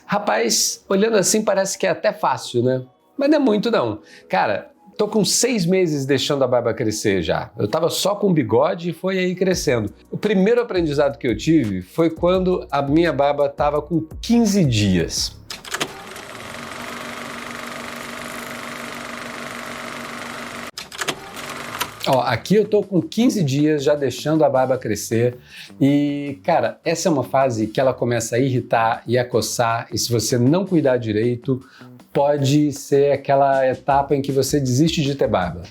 Rapaz, olhando assim parece que é até fácil, né? Mas não é muito não. Cara, tô com 6 meses deixando a barba crescer já. Eu tava só com bigode e foi aí crescendo. O primeiro aprendizado que eu tive foi quando a minha barba tava com 15 dias. Ó, aqui eu tô com 15 dias já deixando a barba crescer e, cara, essa é uma fase que ela começa a irritar e a coçar e se você não cuidar direito, pode ser aquela etapa em que você desiste de ter barba.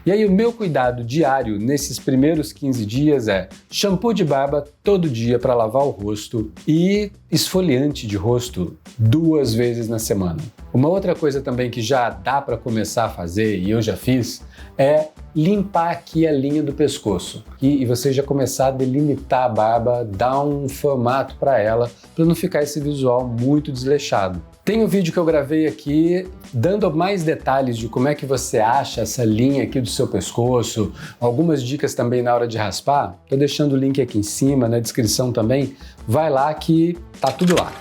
E aí o meu cuidado diário nesses primeiros 15 dias é shampoo de barba todo dia para lavar o rosto e esfoliante de rosto 2 vezes na semana. Uma outra coisa também que já dá para começar a fazer, e eu já fiz, é limpar aqui a linha do pescoço e você já começar a delimitar a barba, dar um formato para ela, para não ficar esse visual muito desleixado. Tem um vídeo que eu gravei aqui dando mais detalhes de como é que você acha essa linha aqui do seu pescoço, algumas dicas também na hora de raspar. Tô deixando o link aqui em cima, na descrição também. Vai lá que tá tudo lá.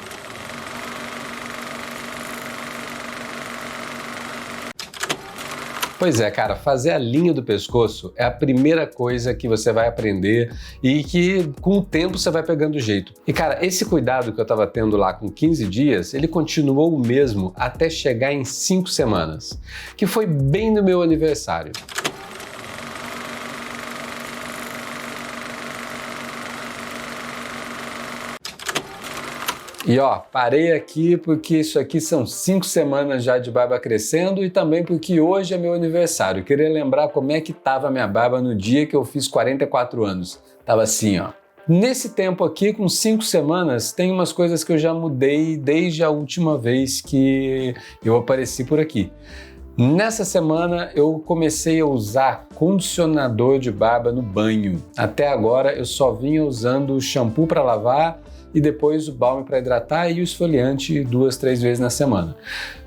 Pois é, cara, fazer a linha do pescoço é a primeira coisa que você vai aprender e que com o tempo você vai pegando jeito. E cara, esse cuidado que eu tava tendo lá com 15 dias, ele continuou o mesmo até chegar em 5 semanas, que foi bem no meu aniversário. E ó, parei aqui porque isso aqui são 5 semanas já de barba crescendo e também porque hoje é meu aniversário. Eu queria lembrar como é que tava a minha barba no dia que eu fiz 44 anos. Tava assim, ó. Nesse tempo aqui, com 5 semanas, tem umas coisas que eu já mudei desde a última vez que eu apareci por aqui. Nessa semana eu comecei a usar condicionador de barba no banho. Até agora eu só vinha usando o shampoo para lavar e depois o balme para hidratar e o esfoliante 2, 3 vezes na semana.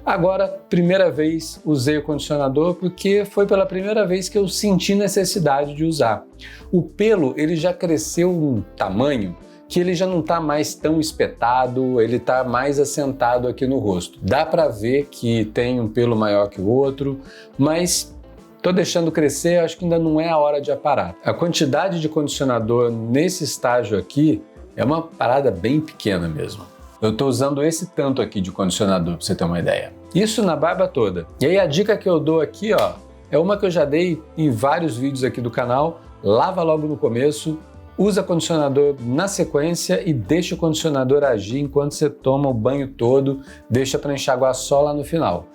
Agora, primeira vez usei o condicionador porque foi pela primeira vez que eu senti necessidade de usar. O pelo ele já cresceu um tamanho que ele já não está mais tão espetado, ele está mais assentado aqui no rosto. Dá para ver que tem um pelo maior que o outro, mas estou deixando crescer, acho que ainda não é a hora de aparar. A quantidade de condicionador nesse estágio aqui é uma parada bem pequena mesmo. Eu estou usando esse tanto aqui de condicionador para você ter uma ideia. Isso na barba toda. E aí a dica que eu dou aqui, ó, é uma que eu já dei em vários vídeos aqui do canal. Lava logo no começo, usa condicionador na sequência e deixa o condicionador agir enquanto você toma o banho todo, deixa para enxaguar só lá no final.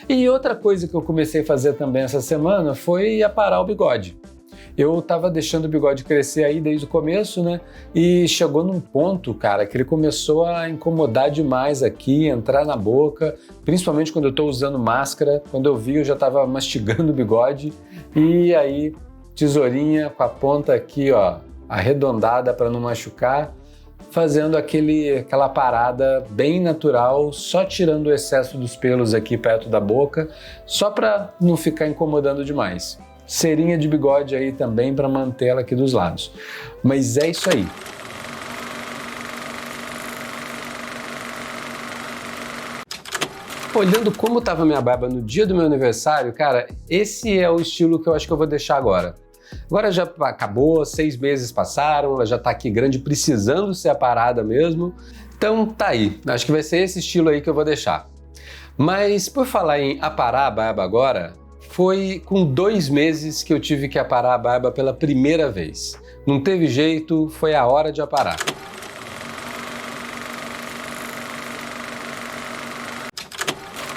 E outra coisa que eu comecei a fazer também essa semana foi aparar o bigode. Eu estava deixando o bigode crescer aí desde o começo, né? E chegou num ponto, cara, que ele começou a incomodar demais aqui, entrar na boca, principalmente quando eu estou usando máscara. Quando eu vi, eu já estava mastigando o bigode e aí tesourinha com a ponta aqui, ó, arredondada para não machucar, fazendo aquela parada bem natural, só tirando o excesso dos pelos aqui perto da boca, só para não ficar incomodando demais. Cerinha de bigode aí também para manter ela aqui dos lados. Mas é isso aí. Olhando como estava minha barba no dia do meu aniversário, cara, esse é o estilo que eu acho que eu vou deixar agora. Agora já acabou, 6 meses passaram, ela já tá aqui grande, precisando ser aparada mesmo. Então tá aí, acho que vai ser esse estilo aí que eu vou deixar. Mas por falar em aparar a barba agora, foi com 2 meses que eu tive que aparar a barba pela primeira vez. Não teve jeito, foi a hora de aparar.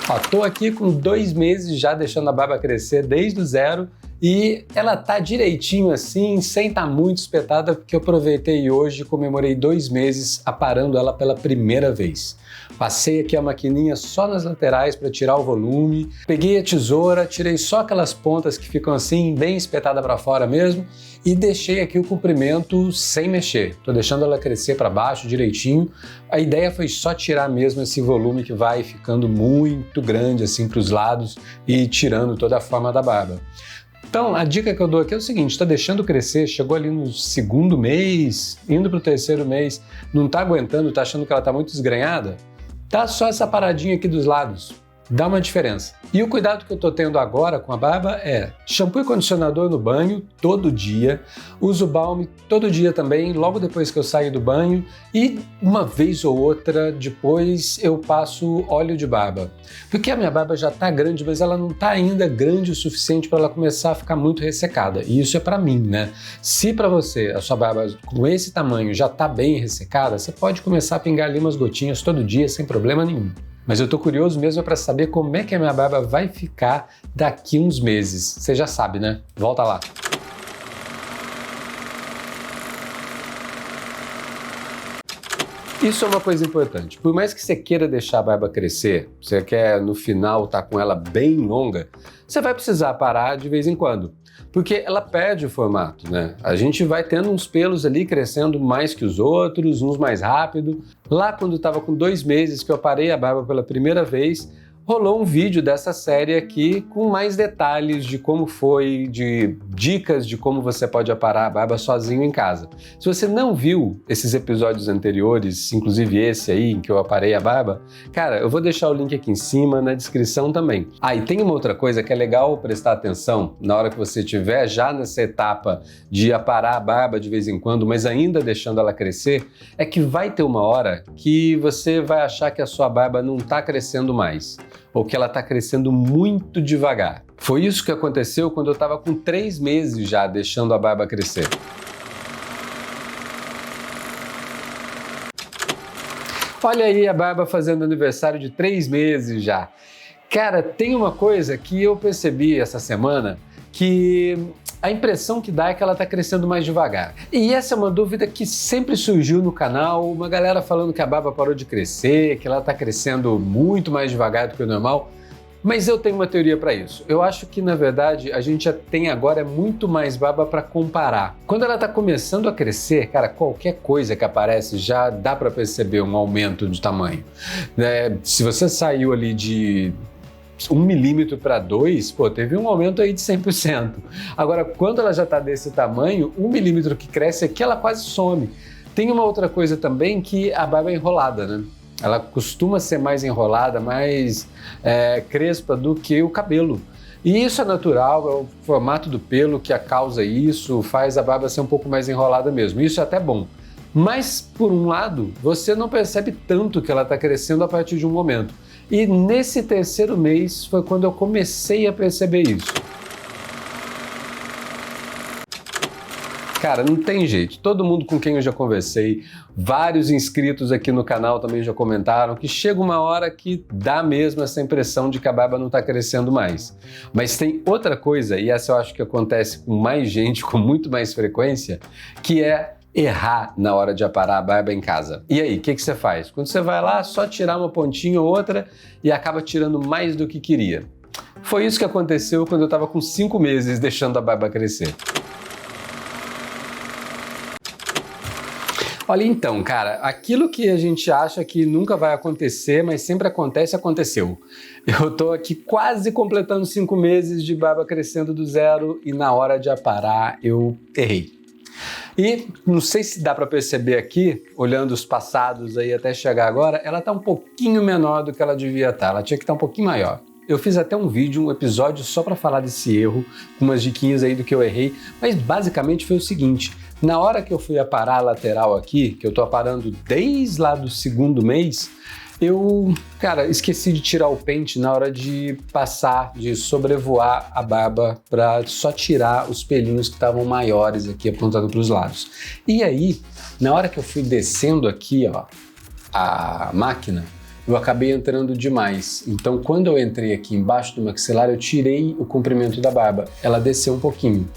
Ó, tô aqui com 2 meses já deixando a barba crescer desde o zero E ela tá direitinho assim, sem estar muito espetada, porque eu aproveitei hoje e comemorei 2 meses aparando ela pela primeira vez. Passei aqui a maquininha só nas laterais para tirar o volume, peguei a tesoura, tirei só aquelas pontas que ficam assim, bem espetada para fora mesmo, e deixei aqui o comprimento sem mexer. Tô deixando ela crescer para baixo direitinho. A ideia foi só tirar mesmo esse volume que vai ficando muito grande assim para os lados e tirando toda a forma da barba. Então, a dica que eu dou aqui é o seguinte, está deixando crescer, chegou ali no 2º mês, indo para o 3º mês, não está aguentando, está achando que ela está muito esgrenhada? Tá só essa paradinha aqui dos lados. Dá uma diferença. E o cuidado que eu tô tendo agora com a barba é shampoo e condicionador no banho todo dia, uso balme todo dia também, logo depois que eu saio do banho, e uma vez ou outra depois eu passo óleo de barba. Porque a minha barba já tá grande, mas ela não tá ainda grande o suficiente para ela começar a ficar muito ressecada. E isso é para mim, né? Se para você a sua barba com esse tamanho já tá bem ressecada, você pode começar a pingar ali umas gotinhas todo dia sem problema nenhum. Mas eu tô curioso mesmo para saber como é que a minha barba vai ficar daqui uns meses. Você já sabe, né? Volta lá. Isso é uma coisa importante. Por mais que você queira deixar a barba crescer, você quer no final estar com ela bem longa, você vai precisar parar de vez em quando. Porque ela perde o formato, né? A gente vai tendo uns pelos ali crescendo mais que os outros, uns mais rápido. Lá quando estava com 2 meses que eu parei a barba pela primeira vez, rolou um vídeo dessa série aqui com mais detalhes de como foi, de dicas de como você pode aparar a barba sozinho em casa. Se você não viu esses episódios anteriores, inclusive esse aí em que eu aparei a barba, cara, eu vou deixar o link aqui em cima, na descrição também. Ah, e tem uma outra coisa que é legal prestar atenção na hora que você estiver já nessa etapa de aparar a barba de vez em quando, mas ainda deixando ela crescer, é que vai ter uma hora que você vai achar que a sua barba não está crescendo mais, ou que ela está crescendo muito devagar. Foi isso que aconteceu quando eu estava com 3 meses já deixando a barba crescer. Olha aí a barba fazendo aniversário de 3 meses já. Cara, tem uma coisa que eu percebi essa semana que a impressão que dá é que ela está crescendo mais devagar. E essa é uma dúvida que sempre surgiu no canal, uma galera falando que a barba parou de crescer, que ela está crescendo muito mais devagar do que o normal. Mas eu tenho uma teoria para isso. Eu acho que, na verdade, a gente já tem agora muito mais barba para comparar. Quando ela está começando a crescer, cara, qualquer coisa que aparece já dá para perceber um aumento de tamanho. Se você saiu ali de 1 milímetro para 2, pô, teve um aumento aí de 100%. Agora, quando ela já está desse tamanho, 1 milímetro que cresce aqui, ela quase some. Tem uma outra coisa também, que a barba é enrolada, né? Ela costuma ser mais enrolada, mais crespa do que o cabelo. E isso é natural, é o formato do pelo que causa isso, faz a barba ser um pouco mais enrolada mesmo. Isso é até bom. Mas, por um lado, você não percebe tanto que ela está crescendo a partir de um momento. E nesse 3º mês foi quando eu comecei a perceber isso. Cara, não tem jeito. Todo mundo com quem eu já conversei, vários inscritos aqui no canal também já comentaram que chega uma hora que dá mesmo essa impressão de que a barba não está crescendo mais. Mas tem outra coisa, e essa eu acho que acontece com mais gente, com muito mais frequência, que é errar na hora de aparar a barba em casa. E aí, o que você faz? Quando você vai lá, só tirar uma pontinha ou outra e acaba tirando mais do que queria. Foi isso que aconteceu quando eu estava com 5 meses deixando a barba crescer. Olha então, cara, aquilo que a gente acha que nunca vai acontecer, mas sempre acontece, aconteceu. Eu tô aqui quase completando 5 meses de barba crescendo do zero e na hora de aparar eu errei. E não sei se dá para perceber aqui, olhando os passados aí até chegar agora, ela tá um pouquinho menor do que ela devia estar, ela tinha que estar um pouquinho maior. Eu fiz até um vídeo, um episódio só para falar desse erro, com umas diquinhas aí do que eu errei, mas basicamente foi o seguinte, na hora que eu fui aparar a lateral aqui, que eu tô aparando desde lá do 2º mês, eu, cara, esqueci de tirar o pente na hora de passar, de sobrevoar a barba para só tirar os pelinhos que estavam maiores aqui apontando para os lados. E aí, na hora que eu fui descendo aqui, ó, a máquina, eu acabei entrando demais. Então, quando eu entrei aqui embaixo do maxilar, eu tirei o comprimento da barba. Ela desceu um pouquinho.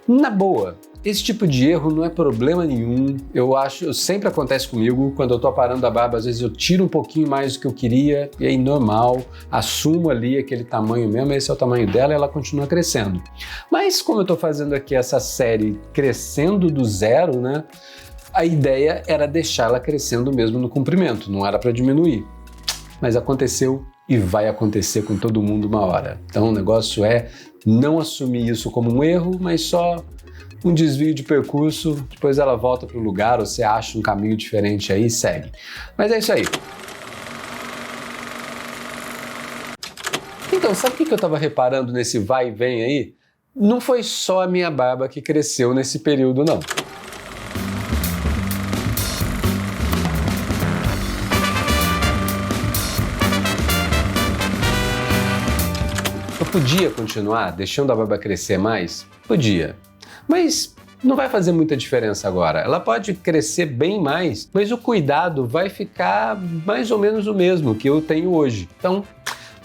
Na boa, esse tipo de erro não é problema nenhum. Eu acho, sempre acontece comigo, quando eu tô aparando a barba, às vezes eu tiro um pouquinho mais do que eu queria, e aí normal, assumo ali aquele tamanho mesmo, esse é o tamanho dela e ela continua crescendo. Mas como eu tô fazendo aqui essa série crescendo do zero, né? A ideia era deixar ela crescendo mesmo no comprimento, não era para diminuir. Mas aconteceu e vai acontecer com todo mundo uma hora. Então o negócio é não assumir isso como um erro, mas só um desvio de percurso, depois ela volta para o lugar, ou você acha um caminho diferente aí e segue. Mas é isso aí. Então, sabe o que eu estava reparando nesse vai e vem aí? Não foi só a minha barba que cresceu nesse período, não. Eu podia continuar deixando a barba crescer mais? Podia. Mas não vai fazer muita diferença agora. Ela pode crescer bem mais, mas o cuidado vai ficar mais ou menos o mesmo que eu tenho hoje. Então,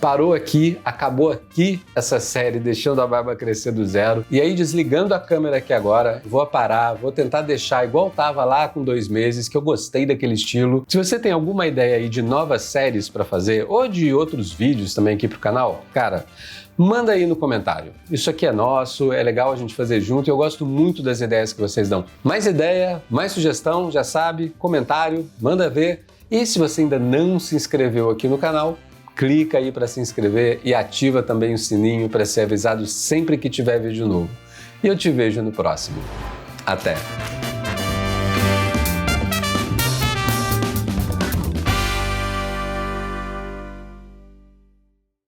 parou aqui, acabou aqui essa série deixando a barba crescer do zero. E aí, desligando a câmera aqui agora, vou parar, vou tentar deixar igual tava lá com 2 meses, que eu gostei daquele estilo. Se você tem alguma ideia aí de novas séries para fazer, ou de outros vídeos também aqui pro canal, cara, manda aí no comentário. Isso aqui é nosso, é legal a gente fazer junto e eu gosto muito das ideias que vocês dão. Mais ideia, mais sugestão, já sabe, comentário, manda ver. E se você ainda não se inscreveu aqui no canal, clica aí para se inscrever e ativa também o sininho para ser avisado sempre que tiver vídeo novo. E eu te vejo no próximo. Até!